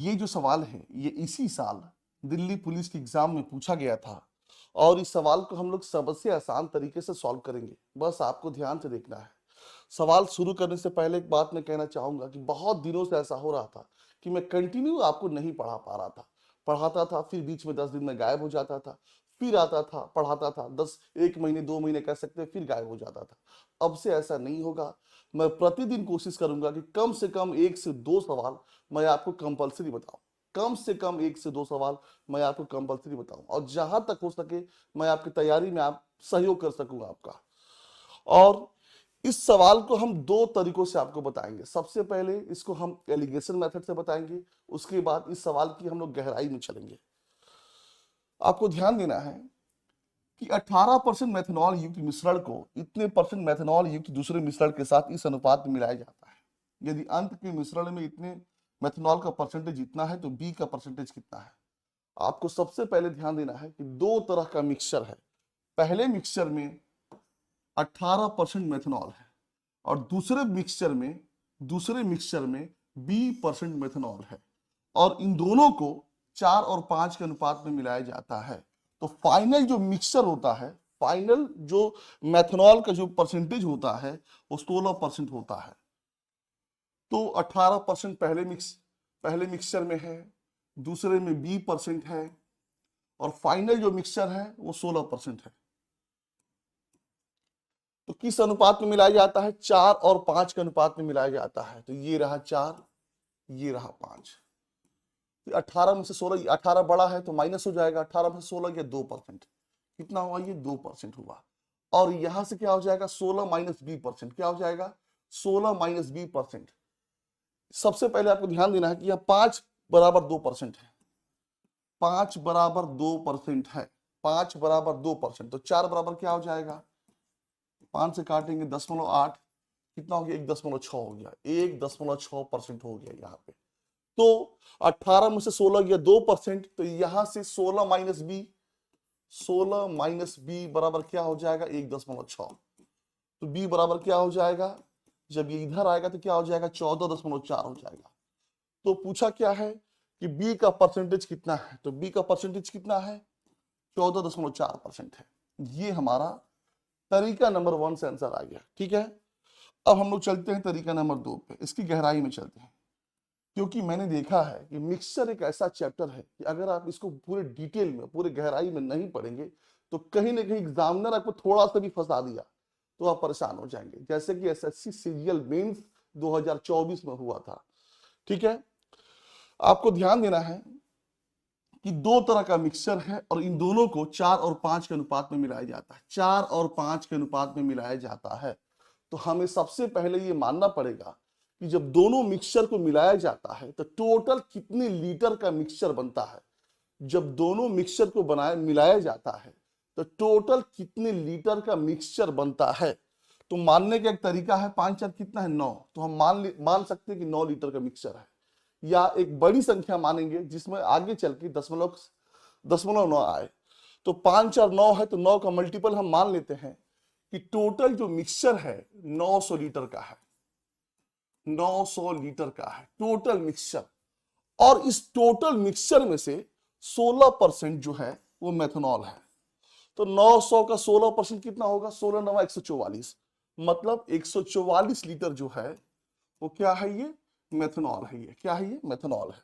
ये जो सवाल है ये इसी साल दिल्ली पुलिस के एग्जाम में पूछा गया था और इस सवाल को हम लोग सबसे आसान तरीके से सॉल्व करेंगे। बस आपको ध्यान से देखना है। सवाल शुरू करने से पहले एक बात मैं कहना चाहूंगा कि बहुत दिनों से ऐसा हो रहा था कि मैं कंटिन्यू आपको नहीं पढ़ा पा रहा था। पढ़ाता था, फिर बीच में 10 दिन में गायब हो जाता था, फिर आता था, पढ़ाता था, 1 महीने 2 महीने कह सकते हैं, फिर गायब हो जाता था। अब से ऐसा नहीं होगा। मैं प्रतिदिन कोशिश करूंगा कि कम से कम 1 से 2 सवाल मैं आपको कंपलसरी बताऊं। कम से कम 1 से 2 सवाल मैं आपको कंपलसरी बताऊं, और जहां तक हो सके मैं आपकी तैयारी में आप सहयोग कर सकूंगा आपका। और इस सवाल को हम 2 तरीकों से आपको बताएंगे। सबसे पहले इसको हम एलिगेशन मेथड से बताएंगे, उसके बाद इस सवाल की हम लोग गहराई में चलेंगे। आपको ध्यान देना है कि 18% मेथनॉल युक्त मिश्रण को इतने परसेंट मेथनॉल युक्त दूसरे मिश्रण के साथ इस अनुपात में मिलाया जाता है। यदि अंत के मिश्रण में इतने मेथनॉल का परसेंटेज इतना है तो बी का परसेंटेज कितना है। आपको सबसे पहले ध्यान देना है कि 2 तरह का मिक्सचर है। पहले मिक्सचर में 18% मेथनॉल है और दूसरे मिक्सचर में 20% मेथनॉल है, और इन दोनों को 4 और 5 के अनुपात में मिलाया जाता है। तो फाइनल जो मिक्सचर होता है, फाइनल जो मेथनॉल का जो परसेंटेज होता है वो 16% होता है। तो 18% पहले मिक्सचर में है, दूसरे में 20% है, और फाइनल जो मिक्सचर है वो 16% है। तो किस अनुपात में मिलाया जाता है? 4 और 5 के अनुपात में मिलाया जाता है। तो ये रहा 4, ये रहा 5। 18 में से 16, 18 बड़ा है तो माइनस हो जाएगा। 18 में से 16 गया 2%। कितना हुआ? ये 2% हुआ। और यहां से क्या हो जाएगा? 16 माइनस 20%। क्या हो जाएगा? 16 माइनस 20%। सबसे पहले आपको ध्यान देना है कि यहाँ 5 बराबर 2% है। 5 बराबर 2% है। 5 बराबर 2%, तो 4 बराबर क्या हो जाएगा? 5 से काटेंगे 0.8, कितना हो गया? 1.6 हो गया। 1.6% हो गया यहाँ पे। तो 18 में से 16 गया 2%, तो यहां से 16 माइनस बी बराबर क्या हो जाएगा? 1.6। तो बी बराबर क्या हो जाएगा? जब ये इधर आएगा तो क्या हो जाएगा? 14.4 हो जाएगा। तो पूछा क्या है कि बी का परसेंटेज कितना है? तो बी का परसेंटेज कितना है? 14.4% है। ये हमारा तरीका नंबर 1 से आंसर आ गया। ठीक है, अब हम लोग चलते हैं तरीका नंबर 2 पे। इसकी गहराई में चलते हैं, क्योंकि मैंने देखा है कि मिक्सचर एक ऐसा चैप्टर है कि अगर आप इसको पूरे डिटेल में, पूरे गहराई में नहीं पढ़ेंगे तो कहीं ना कहीं एग्जामिनर आपको थोड़ा सा भी फंसा दिया तो आप परेशान हो जाएंगे, जैसे कि एसएससी सीजीएल मेंस 2024 में हुआ था। ठीक है, आपको ध्यान देना है कि 2 तरह का मिक्सचर है और इन दोनों को 4 और 5 के अनुपात में मिलाया जाता है। 4 और 5 के अनुपात में मिलाया जाता है। तो हमें सबसे पहले ये मानना पड़ेगा कि जब दोनों मिक्सचर को मिलाया जाता है तो टोटल कितने लीटर का मिक्सचर बनता है। जब दोनों मिक्सचर को मिलाया जाता है तो टोटल कितने लीटर का मिक्सचर बनता है। तो मानने का एक तरीका है, 5 4 कितना है? 9। तो हम मान सकते हैं कि 9 लीटर का मिक्सचर है। या एक बड़ी संख्या मानेंगे जिसमें आगे चल के दशमलव दशमलव 9 आए। तो 5 और 9 है, तो 9 का मल्टीपल हम मान लेते हैं कि टोटल जो मिक्सचर है 900 लीटर का है। 900 लीटर का है टोटल मिक्सचर, और इस टोटल मिक्सचर में से 16% जो है वो मेथनॉल है। तो 900 का 16% कितना होगा? 16 9 144, मतलब 144 लीटर जो है वो क्या है? ये मेथनॉल है। ये क्या है? ये मेथनॉल है।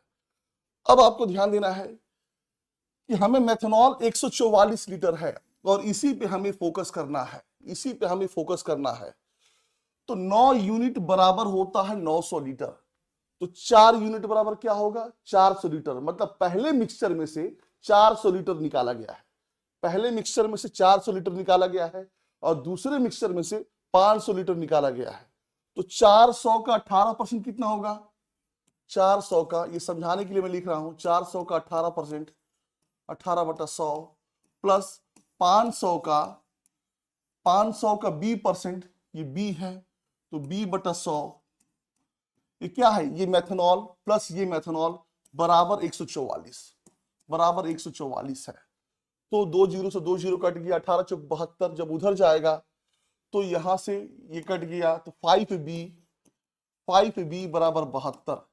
अब आपको ध्यान देना है कि हमें मेथनॉल 144 लीटर है और इसी पे हमें फोकस करना है, इसी पे हमें फोकस करना है। तो 9 यूनिट बराबर होता है 900 लीटर। तो 4 यूनिट बराबर क्या होगा? 400 लीटर। मतलब पहले मिक्सचर में से 400 लीटर निकाला गया है। पहले मिक्सचर में से 400 लीटर निकाला गया है और दूसरे मिक्सचर में से 500 लीटर निकाला गया है। तो 400 का 18% कितना होगा? 400 का, ये समझाने के लिए मैं लिख रहा हूं, 400 का 18%, 18/100 प्लस 500 का 20%, ये बी है, तो b/100। ये क्या है? ये मेथनॉल प्लस ये मेथनॉल बराबर 144, बराबर 144 है। तो 2 जीरो से 2 जीरो कट गया, 18 चौक 72। जब उधर जाएगा तो यहां से ये कट गया, तो 5b बराबर 72।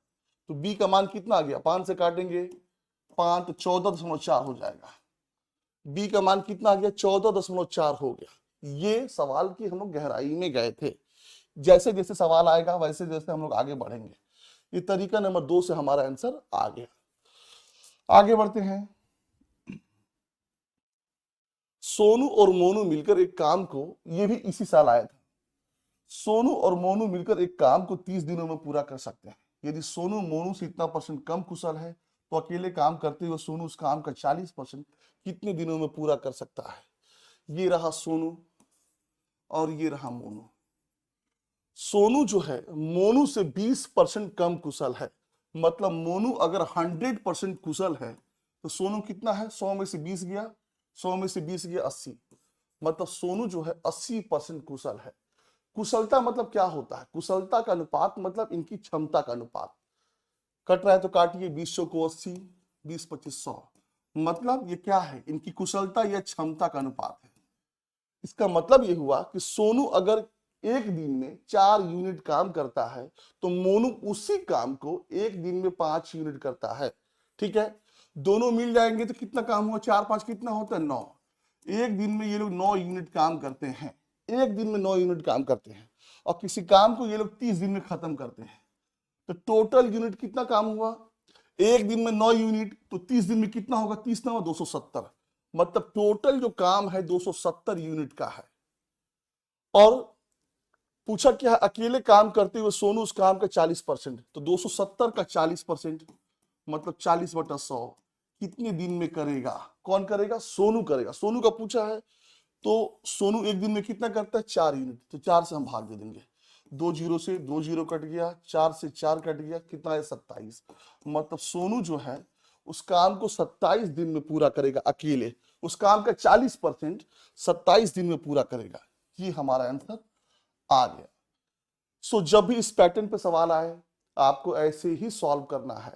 तो बी का मान कितना आ गया, 5 से काटेंगे 5 तो 14.4 हो जाएगा। बी का मान कितना आ गया, 14.4 हो गया। ये सवाल की हम लोग गहराई में गए थे। जैसे जैसे सवाल आएगा वैसे जैसे हम लोग आगे बढ़ेंगे। ये तरीका नंबर 2 से हमारा आंसर आ गया। आगे बढ़ते हैं। सोनू और मोनू मिलकर एक काम को, ये भी इसी साल आया था, सोनू और मोनू मिलकर एक काम को 30 दिनों में पूरा कर सकते हैं। यदि सोनू मोनू से इतना % कम कुशल है तो अकेले काम करते हुए सोनू उस काम का 40% कितने दिनों में पूरा कर सकता है। ये रहा सोनू और ये रहा मोनू। सोनू जो है मोनू से 20% कम कुशल है। मतलब मोनू अगर 100% कुशल है तो सोनू कितना है, 100 में से 20 गया, 100 में से 20 गया 80। मतलब सोनू जो है 80% कुशल है। कुशलता मतलब क्या होता है, कुशलता का अनुपात मतलब इनकी क्षमता का अनुपात। कट रहा है तो काटिए, 20 को 80, 20 25 100। मतलब ये क्या है, इनकी कुशलता या क्षमता का अनुपात है। इसका मतलब ये हुआ कि सोनू अगर एक दिन में 4 यूनिट काम करता है तो मोनू उसी काम को एक दिन में 5 यूनिट करता है। ठीक है, दोनों मिल जाएंगे तो कितना काम हुआ, 4 5 कितना होता है, 9। एक दिन में ये लोग 9 यूनिट काम करते हैं, एक दिन में 9 यूनिट काम करते हैं। और किसी काम को ये लोग 30 दिन में खत्म करते हैं। तो टोटल यूनिट कितना काम हुआ, एक दिन में 9 यूनिट, तो 30 दिन में कितना होगा, 30 ना 270। मतलब टोटल जो काम है 270 यूनिट का है। और पूछा क्या है, अकेले काम करते हुए सोनू उस काम का 40%, तो 270 का 40% मतलब 40/100 कितने दिन में करेगा, कौन करेगा, सोनू करेगा। सोनू का पूछा है तो सोनू एक दिन में कितना करता है, 4 यूनिट, तो 4 से हम भाग दे देंगे। 2 जीरो से 2 जीरो कट गया, 4 से 4 कट गया, कितना है 27। मतलब सोनू जो है उस काम को 27 दिन में पूरा करेगा अकेले। उस काम का 40% 27 दिन में पूरा करेगा। ये हमारा आंसर आ गया। सो जब भी इस पैटर्न पे सवाल आए आपको ऐसे ही सॉल्व करना है।